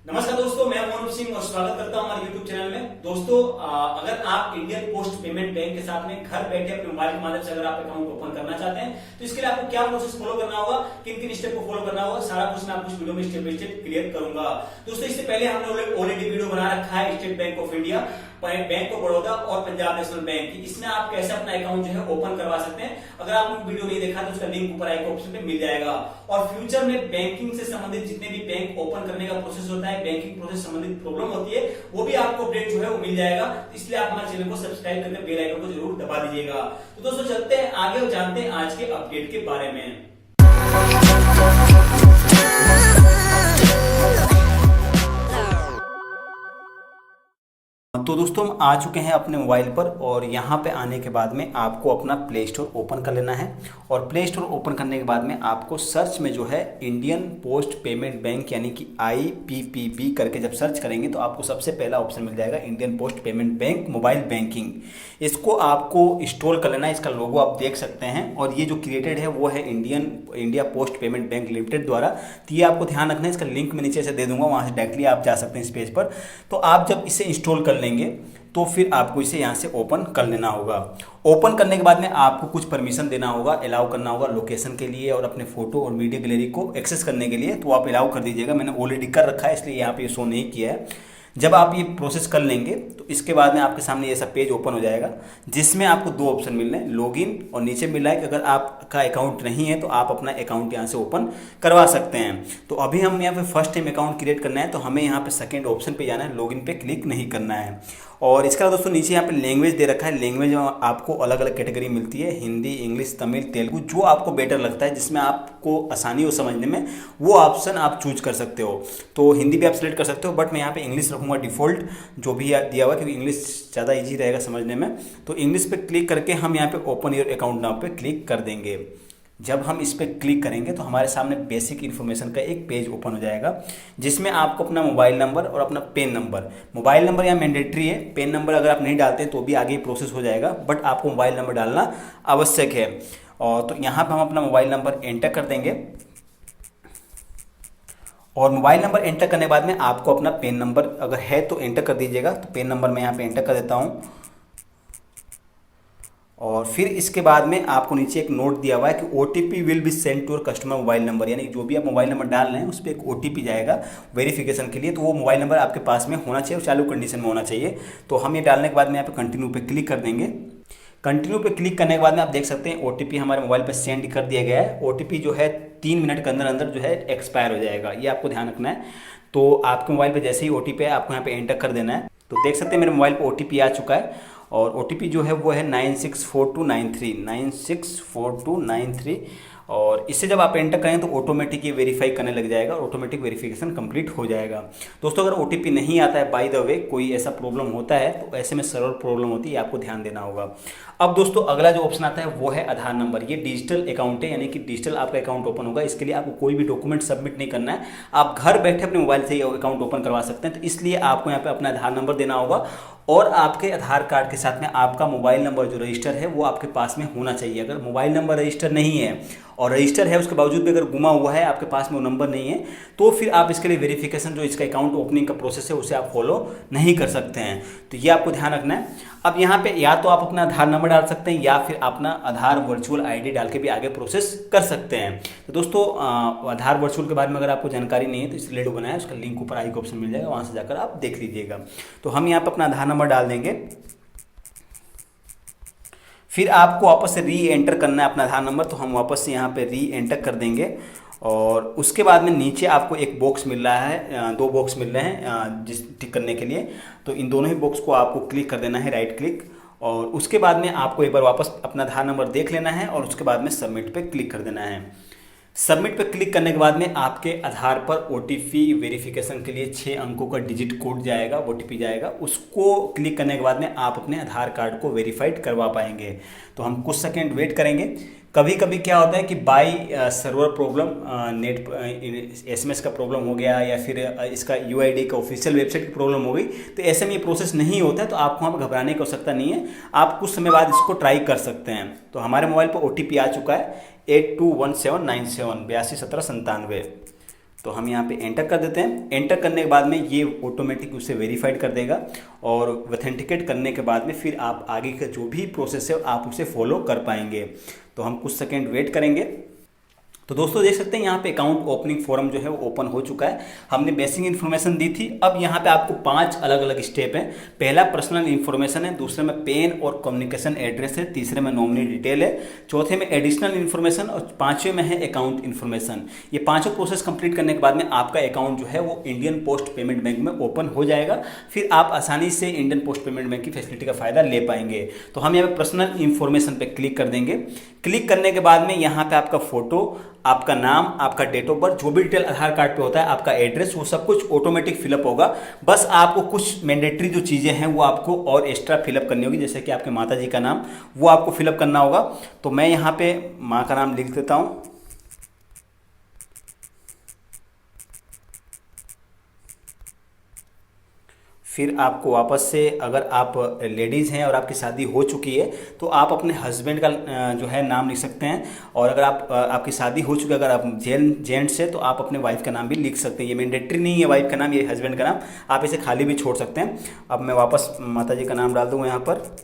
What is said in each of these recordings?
नमस्कार दोस्तों, मैं मोहन सिंह और स्वागत करता हूं हमारे YouTube चैनल में। दोस्तों, अगर आप इंडियन पोस्ट पेमेंट बैंक के साथ में घर बैठे अपने मोबाइल के माध्यम से अगर आप अकाउंट ओपन करना चाहते हैं तो इसके लिए आपको क्या प्रोसेस फॉलो करना होगा, किन किन स्टेप को फॉलो करना होगा, सारा कुछ मैं आपको इस वीडियो में स्टेप बाय स्टेप क्लियर करूंगा। दोस्तों, इससे पहले हमने ऑलरेडी वीडियो बना रखा है state bank of India, bank of Baroda और पंजाब नेशनल बैंक की। इसमें आप कैसे अपना अकाउंट जो है ओपन करवा सकते हैं। अगर आपने वीडियो नहीं देखा तो उसका लिंक ऊपर आई ऑप्शन पे मिल जाएगा। और फ्यूचर में बैंकिंग से संबंधित जितने भी बैंक ओपन करने का प्रोसेस होता है, बैंकिंग प्रोसेस संबंधित प्रॉब्लम होती है, वो भी आपको अपडेट जो है वो मिल जाएगा। इसलिए आप हमारे चैनल को सब्सक्राइब करके बेल आइकन को जरूर दबा दीजिएगा। तो दोस्तों, चलते हैं आगे और जानते हैं आज के अपडेट के बारे में। तो दोस्तों, हम आ चुके हैं अपने मोबाइल पर और यहाँ पे आने के बाद में आपको अपना प्ले स्टोर ओपन कर लेना है। और प्ले स्टोर ओपन करने के बाद में आपको सर्च में जो है इंडियन पोस्ट पेमेंट बैंक यानी कि IPPB करके जब सर्च करेंगे तो आपको सबसे पहला ऑप्शन मिल जाएगा Indian post payment bank mobile banking. इसको आपको इंस्टॉल कर लेना है। इसका लोगो आप देख सकते हैं और ये जो क्रिएटेड है वो है India post payment bank limited द्वारा। तो ये आपको ध्यान रखना है। इसका लिंक मैं नीचे से दे दूंगा, वहाँ से डायरेक्टली आप जा सकते हैं इस पेज पर। तो आप जब इसे इंस्टॉल कर लेंगे तो फिर आपको इसे यहाँ से ओपन कर लेना होगा। ओपन करने के बाद में आपको कुछ परमिशन देना होगा, अलाउ करना होगा लोकेशन के लिए और अपने फोटो और मीडिया गैलरी को एक्सेस करने के लिए। तो आप अलाउ कर दीजिएगा। मैंने ऑलरेडी कर रखा है इसलिए यहाँ पे शो नहीं किया है। जब आप ये प्रोसेस कर लेंगे तो इसके बाद में आपके सामने ये सब पेज ओपन हो जाएगा, जिसमें आपको दो ऑप्शन मिल रहे हैं, लॉगिन और नीचे मिल रहा है कि अगर आपका अकाउंट नहीं है तो आप अपना अकाउंट यहाँ से ओपन करवा सकते हैं। तो अभी हम यहाँ पे फर्स्ट टाइम अकाउंट क्रिएट करना है तो हमें यहाँ पे सेकंड ऑप्शन पे जाना है, लॉगिन पे क्लिक नहीं करना है। और इसके बाद दोस्तों नीचे यहाँ पे लैंग्वेज दे रखा है। लैंग्वेज आपको अलग अलग कैटेगरी मिलती है, हिंदी, इंग्लिश, तमिल, तेलुगु, जो आपको बेटर लगता है, जिसमें आपको आसानी हो समझने में, वो ऑप्शन आप चूज कर सकते हो। तो हिंदी भी आप सेलेक्ट कर सकते हो, बट मैं यहाँ पे इंग्लिश रखूँगा डिफ़ॉल्ट जो भी दिया हुआ है, क्योंकि इंग्लिश ज़्यादा ईजी रहेगा समझने में। तो इंग्लिश पे क्लिक करके हम यहाँ पे ओपन योर अकाउंट नाउ पे क्लिक कर देंगे। जब हम इस पर क्लिक करेंगे तो हमारे सामने बेसिक इन्फॉर्मेशन का एक पेज ओपन हो जाएगा, जिसमें आपको अपना मोबाइल नंबर और अपना पेन नंबर, मोबाइल नंबर यहाँ मैंडेटरी है, पेन नंबर अगर आप नहीं डालते तो भी आगे प्रोसेस हो जाएगा, बट आपको मोबाइल नंबर डालना आवश्यक है। और तो यहाँ पर हम अपना मोबाइल नंबर एंटर कर देंगे। और मोबाइल नंबर एंटर करने के बाद में आपको अपना पेन नंबर अगर है तो एंटर कर दीजिएगा। तो पेन नंबर मैं यहाँ पे एंटर कर देता हूँ। और फिर इसके बाद में आपको नीचे एक नोट दिया हुआ है कि OTP will be send to your customer mobile number, यानी जो भी आप मोबाइल नंबर डाल रहे हैं उस पर एक OTP जाएगा वेरिफिकेशन के लिए। तो वो मोबाइल नंबर आपके पास में होना चाहिए और चालू कंडीशन में होना चाहिए। तो हम ये डालने के बाद में यहाँ पे कंटिन्यू पे क्लिक कर देंगे। कंटिन्यू पे क्लिक करने के बाद में आप देख सकते हैं OTP हमारे मोबाइल पर सेंड कर दिया गया है। OTP जो है 3 मिनट के अंदर अंदर जो है एक्सपायर हो जाएगा, ये आपको ध्यान रखना है। तो आपके मोबाइल पे जैसे ही OTP है आपको यहाँ पे एंटर कर देना है। तो देख सकते हैं मेरे मोबाइल पे OTP आ चुका है और OTP जो है वो है 964293। और इससे जब आप एंटर करें तो ऑटोमेटिक ये वेरीफाई करने लग जाएगा और ऑटोमेटिक वेरिफिकेशन कंप्लीट हो जाएगा। दोस्तों, अगर OTP नहीं आता है, बाय द वे कोई ऐसा प्रॉब्लम होता है तो ऐसे में सर्वर प्रॉब्लम होती है, आपको ध्यान देना होगा। अब दोस्तों, अगला जो ऑप्शन आता है वो है आधार नंबर। ये डिजिटल अकाउंट है, यानी कि डिजिटल आपका अकाउंट ओपन होगा। इसके लिए आपको कोई भी डॉक्यूमेंट सबमिट नहीं करना है, आप घर बैठे अपने मोबाइल से ये अकाउंट ओपन करवा सकते हैं। तो इसलिए आपको यहाँ पे अपना आधार नंबर देना होगा और आपके आधार कार्ड के साथ में आपका मोबाइल नंबर जो रजिस्टर है वो आपके पास में होना चाहिए। अगर मोबाइल नंबर रजिस्टर नहीं है और रजिस्टर है उसके बावजूद भी अगर गुमा हुआ है, आपके पास में वो नंबर नहीं है, तो फिर आप इसके लिए वेरिफिकेशन जो इसका अकाउंट ओपनिंग का प्रोसेस है उसे आप फॉलो नहीं कर सकते हैं। तो ये आपको ध्यान रखना है। अब यहाँ पे या तो आप अपना आधार नंबर डाल सकते हैं या फिर अपना आधार वर्चुअल ID डाल के भी आगे प्रोसेस कर सकते हैं। तो दोस्तों, आधार वर्चुअल के बारे में अगर आपको जानकारी नहीं है तो इस रिलेटेड बनाया, उसका लिंक ऊपर आई का ऑप्शन मिल जाएगा, वहाँ से जाकर आप देख लीजिएगा। तो हम यहाँ पर अपना आधार नंबर डाल देंगे। फिर आपको वापस से री एंटर करना है अपना आधार नंबर, तो हम वापस से यहाँ पे री एंटर कर देंगे। और उसके बाद में नीचे आपको एक बॉक्स मिल रहा है, 2 बॉक्स मिल रहे हैं जिस टिक करने के लिए। तो इन दोनों ही बॉक्स को आपको क्लिक कर देना है, राइट क्लिक। और उसके बाद में आपको एक बार वापस अपना आधार नंबर देख लेना है और उसके बाद में सबमिट पे क्लिक कर देना है। सबमिट पे क्लिक करने के बाद में आपके आधार पर OTP वेरिफिकेशन के लिए 6 अंकों का डिजिट कोड जाएगा, OTP जाएगा। उसको क्लिक करने के बाद में आप अपने आधार कार्ड को वेरीफाइड करवा पाएंगे। तो हम कुछ सेकंड वेट करेंगे। कभी कभी क्या होता है कि by server problem, net SMS का प्रॉब्लम हो गया या फिर इसका UID का ऑफिशियल वेबसाइट की प्रॉब्लम हो गई, तो ऐसे में ये प्रोसेस नहीं होता है। तो आपको हम घबराने की आवश्यकता नहीं है, आप कुछ समय बाद इसको ट्राई कर सकते हैं। तो हमारे मोबाइल पर OTP आ चुका है 821797 821797। तो हम यहाँ पे एंटर कर देते हैं। एंटर करने के बाद में ये ऑटोमेटिक उसे वेरीफाइड कर देगा और ऑथेंटिकेट करने के बाद में फिर आप आगे का जो भी प्रोसेस है आप उसे फॉलो कर पाएंगे। तो हम कुछ सेकेंड वेट करेंगे। तो दोस्तों देख सकते हैं यहाँ पे अकाउंट ओपनिंग फॉर्म जो है वो ओपन हो चुका है। हमने बेसिक इन्फॉर्मेशन दी थी। अब यहाँ पे आपको 5 अलग अलग स्टेप हैं। पहला पर्सनल इन्फॉर्मेशन है, दूसरे में पेन और कम्युनिकेशन एड्रेस है, तीसरे में नॉमिनी डिटेल है, चौथे में एडिशनल इन्फॉर्मेशन और पांचवें में है अकाउंट इन्फॉर्मेशन। ये पांचों प्रोसेस कंप्लीट करने के बाद में आपका अकाउंट जो है वो इंडियन पोस्ट पेमेंट बैंक में ओपन हो जाएगा। फिर आप आसानी से इंडियन पोस्ट पेमेंट बैंक की फैसिलिटी का फायदा ले पाएंगे। तो हम यहाँ पे पर्सनल इन्फॉर्मेशन पे क्लिक कर देंगे। क्लिक करने के बाद में यहाँ पे आपका फोटो, आपका नाम, आपका डेट ऑफ बर्थ, जो भी डिटेल आधार कार्ड पे होता है, आपका एड्रेस, वो सब कुछ ऑटोमेटिक फिलअप होगा। बस आपको कुछ मैंडेटरी जो चीज़ें हैं वो आपको और एक्स्ट्रा फिलअप करनी होगी, जैसे कि आपके माता जी का नाम वो आपको फिलअप करना होगा। तो मैं यहाँ पे माँ का नाम लिख देता हूँ। फिर आपको वापस से, अगर आप लेडीज़ हैं और आपकी शादी हो चुकी है तो आप अपने हस्बैंड का जो है नाम लिख सकते हैं। और अगर आपकी शादी हो चुकी है, अगर आप जेंट्स है तो आप अपने वाइफ का नाम भी लिख सकते हैं। ये मैंडेटरी नहीं है वाइफ का नाम, ये हस्बैंड का नाम, आप इसे खाली भी छोड़ सकते हैं। अब मैं वापस माता जी का नाम डाल दूँगा यहाँ पर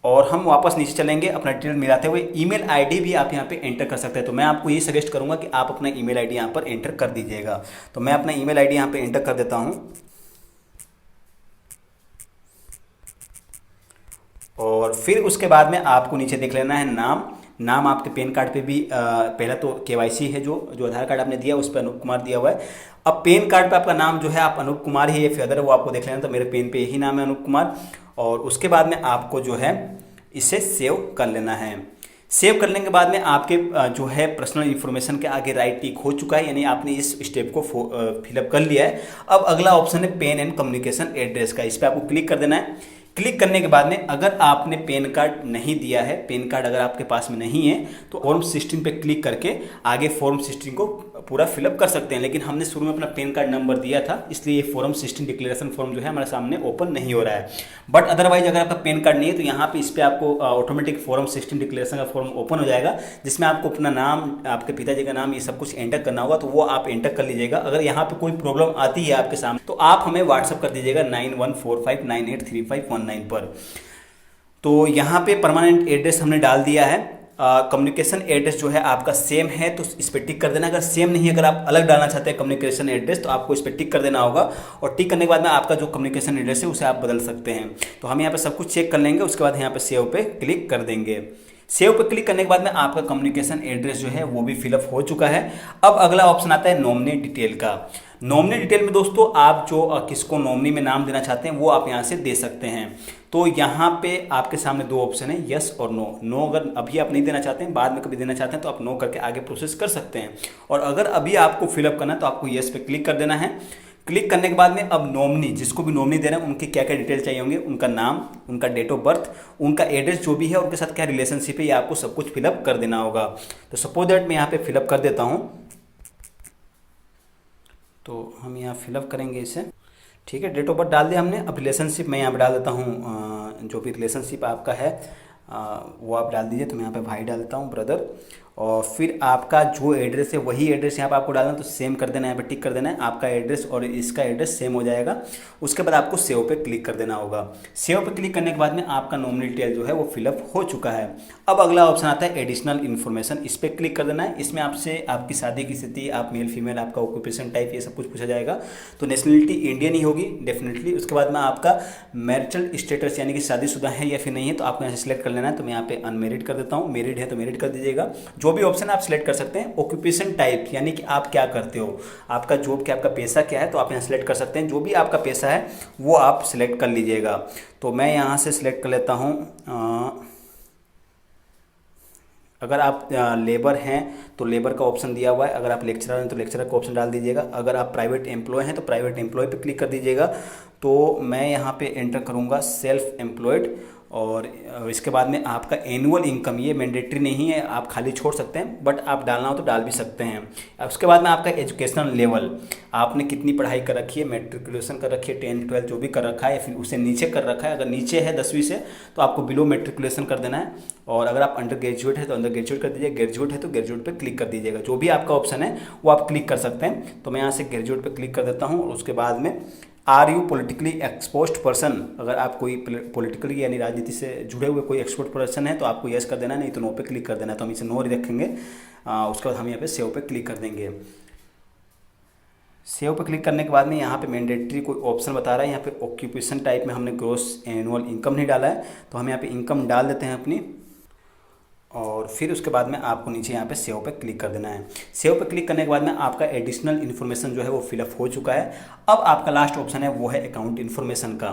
और हम वापस नीचे चलेंगे अपना डिटेल मिलाते हुए। ईमेल आईडी भी आप यहाँ पे एंटर कर सकते हैं। तो मैं आपको ये सजेस्ट करूँगा कि आप अपना ईमेल आईडी यहाँ पर एंटर कर दीजिएगा। तो मैं अपना ईमेल आईडी यहाँ पे एंटर कर देता हूँ और फिर उसके बाद में आपको नीचे देख लेना है नाम आपके पैन कार्ड पे भी पहला तो केवाईसी है, जो आधार कार्ड आपने दिया उस पर अनूप कुमार दिया हुआ है। अब पैन कार्ड पे आपका नाम जो है आप अनूप कुमार ही या फिर अदर वो आपको देख लेना। तो मेरे पेन पे यही नाम है अनूप कुमार। और उसके बाद में आपको जो है इसे सेव कर लेना है। सेव करने के बाद में आपके जो है पर्सनल इन्फॉर्मेशन के आगे राइट टिक हो चुका है, यानी आपने इस स्टेप को फिलअप कर लिया है। अब अगला ऑप्शन है पेन एंड कम्युनिकेशन एड्रेस का, इस पर आपको क्लिक कर देना है। क्लिक करने के बाद में अगर आपने पैन कार्ड नहीं दिया है, पैन कार्ड अगर आपके पास में नहीं है तो फॉर्म 16 पे क्लिक करके आगे फॉर्म 16 को पूरा फिलअप कर सकते हैं। लेकिन हमने शुरू में अपना पैन कार्ड नंबर दिया था, इसलिए ये फॉर्म 16 डिक्लेरेशन फॉर्म जो है हमारे सामने ओपन नहीं हो रहा है। बट अदरवाइज अगर आपका पैन कार्ड नहीं है तो यहाँ पे इस पर आपको ऑटोमेटिक फॉर्म 16 डिक्लेरेशन का फॉर्म ओपन हो जाएगा, जिसमें आपको अपना नाम, आपके पिताजी का नाम, ये सब कुछ एंटर करना होगा। तो वो आप एंटर कर लीजिएगा। अगर यहाँ पे कोई प्रॉब्लम आती है आपके सामने तो आप हमें व्हाट्सअप कर दीजिएगा 9145983519 पर। तो यहाँ पे परमानेंट एड्रेस हमने डाल दिया है। कम्युनिकेशन एड्रेस जो है आपका सेम है तो इस पर टिक कर देना। अगर सेम नहीं है, अगर आप अलग डालना चाहते हैं कम्युनिकेशन एड्रेस, तो आपको इस पर टिक कर देना होगा। और टिक करने के बाद में आपका जो कम्युनिकेशन एड्रेस है उसे आप बदल सकते हैं। तो हम यहाँ पे सब कुछ चेक कर लेंगे, उसके बाद यहाँ पे सेव पे क्लिक कर देंगे। सेव पे क्लिक करने के बाद में आपका कम्युनिकेशन एड्रेस जो है वो भी फिलअप हो चुका है। अब अगला ऑप्शन आता है नॉमिनी डिटेल का। नॉमिनी डिटेल में दोस्तों आप जो किसको नॉमिनी में नाम देना चाहते हैं वो आप यहाँ से दे सकते हैं। तो यहाँ पे आपके सामने दो ऑप्शन है, यस और नो। नो अगर अभी आप नहीं देना चाहते हैं, बाद में कभी देना चाहते हैं तो आप नो करके आगे प्रोसेस कर सकते हैं। और अगर अभी आपको फिलअप करना है तो आपको यस पे क्लिक कर देना है। क्लिक करने के बाद में अब नॉमिनी, जिसको भी नॉमिनी दे रहे हैं उनके क्या क्या डिटेल चाहिए होंगे, उनका नाम, उनका डेट ऑफ बर्थ, उनका एड्रेस जो भी है, उनके साथ क्या रिलेशनशिप है, ये आपको सब कुछ फिलअप कर देना होगा। तो सपोज दैट मैं यहाँ पे फिलअप कर देता हूँ। तो हम यहाँ फिलअप करेंगे इसे, ठीक है। डेट ऑफ बर्थ डाल दिया हमने। अब रिलेशनशिप मैं यहाँ पे डाल देता हूँ, जो भी रिलेशनशिप आपका है वो आप डाल दीजिए। तो मैं यहाँ पे भाई डाल देता हूँ, ब्रदर। और फिर आपका जो एड्रेस है वही एड्रेस यहाँ पे आपको डालना है, तो सेम कर देना है, यहाँ पे टिक कर देना है। आपका एड्रेस और इसका एड्रेस सेम हो जाएगा। उसके बाद आपको सेव पे क्लिक कर देना होगा। सेव पे क्लिक करने के बाद में आपका नॉमिनी डिटेल जो है वो फिलअप हो चुका है। अब अगला ऑप्शन आता है एडिशनल इन्फॉर्मेशन, इस पर क्लिक कर देना है। इसमें आपसे आपकी शादी की स्थिति, आप मेल फीमेल, आपका ऑक्यूपेशन टाइप, ये सब कुछ पूछा जाएगा। तो नेशनलिटी इंडियन ही होगी डेफिनेटली। उसके बाद में आपका मैरिटल स्टेटस यानी कि शादीशुदा है या फिर नहीं है, तो आपको यहाँ से सिलेक्ट कर लेना है। तो मैं यहाँ पे अनमेरिड कर देता हूँ, मेरिड है तो मेरिड कर दीजिएगा। जो भी ऑप्शन आप सिलेक्ट कर सकते हैं। ऑक्यूपेशन टाइप यानी कि आप क्या करते हो, आपका जॉब क्या, आपका पेशा क्या है, तो आप यहाँ सिलेक्ट कर सकते हैं। जो भी आपका पेशा है वो आप सिलेक्ट कर लीजिएगा। तो मैं यहाँ से सिलेक्ट कर लेता हूँ, अगर आप लेबर हैं तो लेबर का ऑप्शन दिया हुआ है। अगर आप लेक्चरर हैं तो लेक्चरर का ऑप्शन डाल दीजिएगा। अगर आप प्राइवेट एम्प्लॉय हैं तो प्राइवेट एम्प्लॉय पे क्लिक कर दीजिएगा। तो मैं यहाँ पे एंटर करूँगा सेल्फ एम्प्लॉयड और इसके बाद में आपका एनुअल इनकम, ये मैंडेटरी नहीं है, आप खाली छोड़ सकते हैं, बट आप डालना हो तो डाल भी सकते हैं। उसके बाद में आपका एजुकेशनल लेवल, आपने कितनी पढ़ाई कर रखी है, मैट्रिकुलेशन कर रखी है, 10th 12th जो भी कर रखा है, फिर उससे नीचे कर रखा है। अगर नीचे है 10वीं से तो आपको बिलो मैट्रिकुलेशन कर देना है, और अगर आप अंडर ग्रेजुएट है तो अंडर ग्रेजुएट कर दीजिए, ग्रेजुएट है तो ग्रेजुएट पे क्लिक कर दीजिएगा। जो भी आपका ऑप्शन है वो आप क्लिक कर सकते हैं। तो मैं यहाँ से ग्रेजुएट पे क्लिक कर देता हूँ, और उसके बाद में are you politically exposed person, अगर आप कोई पॉलिटिकली यानी राजनीति से जुड़े हुए कोई एक्सपोर्ट पर्सन है तो आपको यस कर देना है, नहीं तो नो पे क्लिक कर देना है। तो हम इसे नो रखेंगे। उसके बाद हम यहाँ पे सेव पे क्लिक कर देंगे। सेव पे क्लिक करने के बाद में यहाँ पे मैंडेटरी कोई ऑप्शन बता रहा है, यहाँ पे ऑक्यूपेशन टाइप में हमने ग्रॉस एनुअल इनकम नहीं डाला है, तो हम यहाँ पे इनकम डाल देते हैं अपनी, और फिर उसके बाद में आपको नीचे यहाँ पे सेव पे क्लिक कर देना है। सेव पे क्लिक करने के बाद में आपका एडिशनल इन्फॉर्मेशन जो है वो फिलअप हो चुका है। अब आपका लास्ट ऑप्शन है वो है अकाउंट इन्फॉर्मेशन का।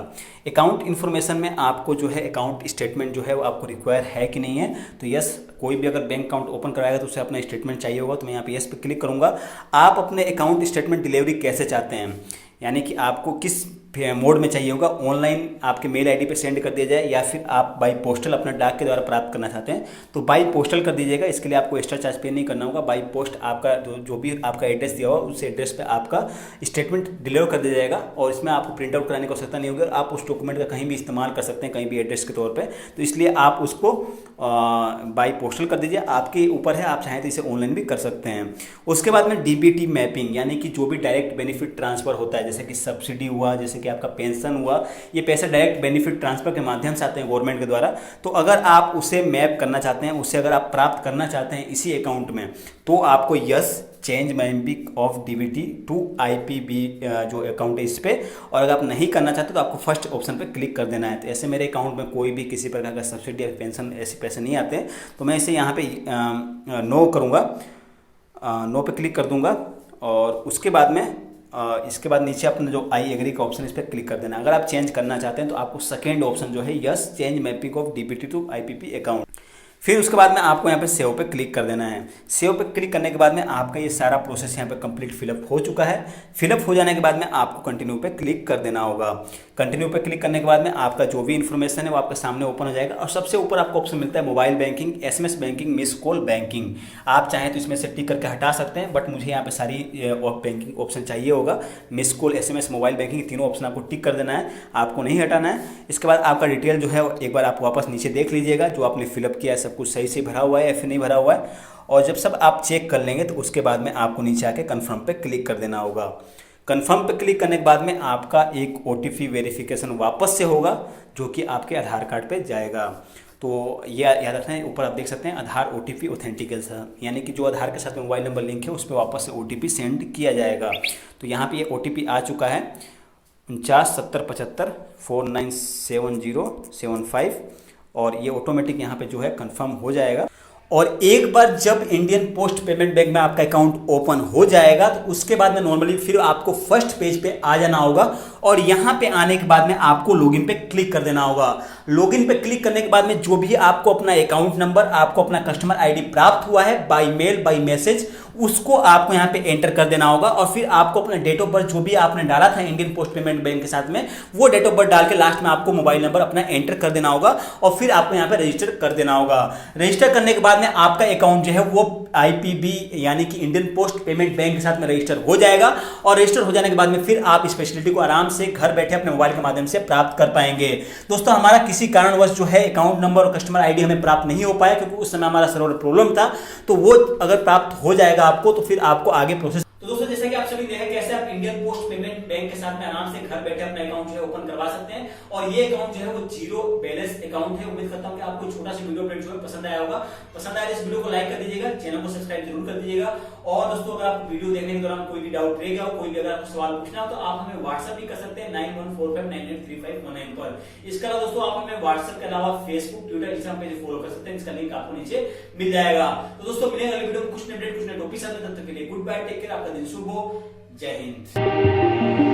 अकाउंट इन्फॉर्मेशन में आपको जो है अकाउंट स्टेटमेंट जो है वो आपको रिक्वायर है कि नहीं है, तो यस, कोई भी अगर बैंक अकाउंट ओपन कराएगा तो उसे अपना स्टेटमेंट चाहिए होगा, तो मैं यहाँ पे यस पे क्लिक करूँगा। आप अपने अकाउंट स्टेटमेंट डिलीवरी कैसे चाहते हैं, यानी कि आपको किस मोड में चाहिए होगा, ऑनलाइन आपके मेल आईडी पे सेंड कर दिया जाए, या फिर आप बाई पोस्टल अपना डाक के द्वारा प्राप्त करना चाहते हैं तो बाई पोस्टल कर दीजिएगा। इसके लिए आपको एक्स्ट्रा चार्ज पे नहीं करना होगा। बाई पोस्ट आपका जो भी आपका एड्रेस दिया हुआ उस एड्रेस पे आपका स्टेटमेंट डिलीवर कर दिया जाएगा, और इसमें आपको प्रिंट आउट कराने की आवश्यकता नहीं होगी। आप उस डॉक्यूमेंट का कहीं भी इस्तेमाल कर सकते हैं, कहीं भी एड्रेस के तौर पर, तो इसलिए आप उसको बाई पोस्टल कर दीजिए। आपके ऊपर है, आप चाहें तो इसे ऑनलाइन भी कर सकते हैं। उसके बाद में डीबीटी मैपिंग, यानी कि जो भी डायरेक्ट बेनिफिट ट्रांसफर होता है, जैसे कि सब्सिडी हुआ, जैसे कि आपका पेंशन हुआ, ये पैसा डायरेक्ट बेनिफिट ट्रांसफर के माध्यम से आते हैं गवर्नमेंट के द्वारा। तो अगर आप उसे मैप करना चाहते हैं, उसे अगर आप प्राप्त करना चाहते हैं इसी अकाउंट में, तो आपको yes change mapping of DBT to IPB जो अकाउंट है इस पर, और अगर आप नहीं करना चाहते तो आपको फर्स्ट ऑप्शन पे क्लिक कर देना है। तो ऐसे मेरे अकाउंट में कोई भी किसी प्रकार का सब्सिडी या पेंशन ऐसे पैसे नहीं आते, तो मैं इसे यहाँ पे नो करूँगा, नो पे क्लिक कर दूँगा, और उसके बाद में इसके बाद नीचे अपना जो आई एग्री का ऑप्शन इस पर क्लिक कर देना। अगर आप चेंज करना चाहते हैं तो आपको सेकेंड ऑप्शन जो है yes change mapping of DBT to IPP account. फिर उसके बाद में आपको यहाँ पे सेव पे क्लिक कर देना है। सेव पे क्लिक करने के बाद में आपका ये सारा प्रोसेस यहाँ पे कंप्लीट फिलअप हो चुका है। फिलअप हो जाने के बाद में आपको कंटिन्यू पे क्लिक कर देना होगा। कंटिन्यू पे क्लिक करने के बाद में आपका जो भी इन्फॉर्मेशन है वो आपके सामने ओपन हो जाएगा, और सबसे ऊपर आपको ऑप्शन मिलता है mobile banking, SMS banking, miss call banking. आप चाहें तो इसमें से टिक करके हटा सकते हैं, बट मुझे यहाँ पे सारी बैंकिंग ऑप्शन चाहिए होगा। Miss call, SMS, mobile banking, तीनों ऑप्शन आपको टिक कर देना है, आपको नहीं हटाना है। इसके बाद आपका डिटेल जो है एक बार आप वापस नीचे देख लीजिएगा, जो आपने फिलअप किया है सब कुछ सही से भरा हुआ है या फिर नहीं भरा हुआ है, और जब सब आप चेक कर लेंगे तो उसके बाद में आपको नीचे आके कंफर्म पे क्लिक कर देना होगा। कंफर्म पे क्लिक करने के बाद में आपका एक ओटीपी वेरिफिकेशन वापस से होगा, जो कि आपके आधार कार्ड पे जाएगा। तो ये याद रखना है, ऊपर आप देख सकते हैं आधार ओटीपी ऑथेंटिकेशन, यानी कि जो आधार के साथ मोबाइल नंबर लिंक है उस पर वापस से ओटीपी सेंड किया जाएगा। तो यहाँ पे ये ओटीपी आ चुका है 497075, और ये ऑटोमेटिक यहाँ पे जो है कंफर्म हो जाएगा। और एक बार जब इंडियन पोस्ट पेमेंट बैंक में आपका अकाउंट ओपन हो जाएगा तो उसके बाद में नॉर्मली फिर आपको फर्स्ट पेज पे आ जाना होगा, और यहाँ पे आने के बाद में आपको लॉगिन पे क्लिक कर देना होगा। लॉगिन पे क्लिक करने के बाद में जो भी आपको अपना अकाउंट नंबर, आपको अपना कस्टमर आईडी प्राप्त हुआ है बाय मेल बाय मैसेज, उसको आपको यहाँ पे एंटर कर देना होगा, और फिर आपको अपना डेट ऑफ बर्थ जो भी आपने डाला था इंडियन पोस्ट पेमेंट बैंक के साथ में, वो डेट ऑफ बर्थ डाल के लास्ट में आपको मोबाइल नंबर अपना एंटर कर देना होगा, और फिर आपको यहाँ पे रजिस्टर कर देना होगा। रजिस्टर करने के बाद में आपका अकाउंट जो है वो आईपीबी यानी कि इंडियन पोस्ट पेमेंट बैंक के साथ में रजिस्टर हो जाएगा, और रजिस्टर हो जाने के बाद में फिर आप इस फैसिलिटी को आराम से घर बैठे अपने मोबाइल के माध्यम से प्राप्त कर पाएंगे। दोस्तों, हमारा किसी कारणवश जो है अकाउंट नंबर और कस्टमर आईडी हमें प्राप्त नहीं हो पाया, क्योंकि उस समय हमारा सर्वर प्रॉब्लम था, तो वो अगर प्राप्त हो जाएगा आपको तो फिर आपको आगे प्रोसेस। तो दोस्तों, जैसा कि आप सभी देखा कैसे आप इंडियन पोस्ट पेमेंट बैंक के साथ में आराम से घर बैठे अपना अकाउंट जो है ओपन करवा सकते हैं, और ये अकाउंट जो है वो जीरो बैलेंस अकाउंट है। उम्मीद करता हूं कि आपको छोटा सा वीडियो जो है पसंद आया होगा। पसंद आया तो इस वीडियो को लाइक कर दीजिएगा, चैनल को सब्सक्राइब जरूर कर दीजिएगा। और दोस्तों, अगर आपको वीडियो देखने के दौरान कोई भी डाउट रहेगा, कोई भी अगर आपको सवाल पूछना हो तो आप हमें व्हाट्सएप भी कर सकते हैं 9145983519 पर। इसके अलावा दोस्तों, आप हमें व्हाट्सएप के अलावा Facebook, Twitter, Instagram page follow कर सकते हैं, इसका लिंक आपको नीचे मिल जाएगा। तो दोस्तों, मिलेंगे अगले वीडियो में कुछ नए अपडेट, कुछ नए टॉपिक साथ में। तब तक के लिए गुड बाय, टेक केयर, आपका दिन शुभ हो, जय हिंद।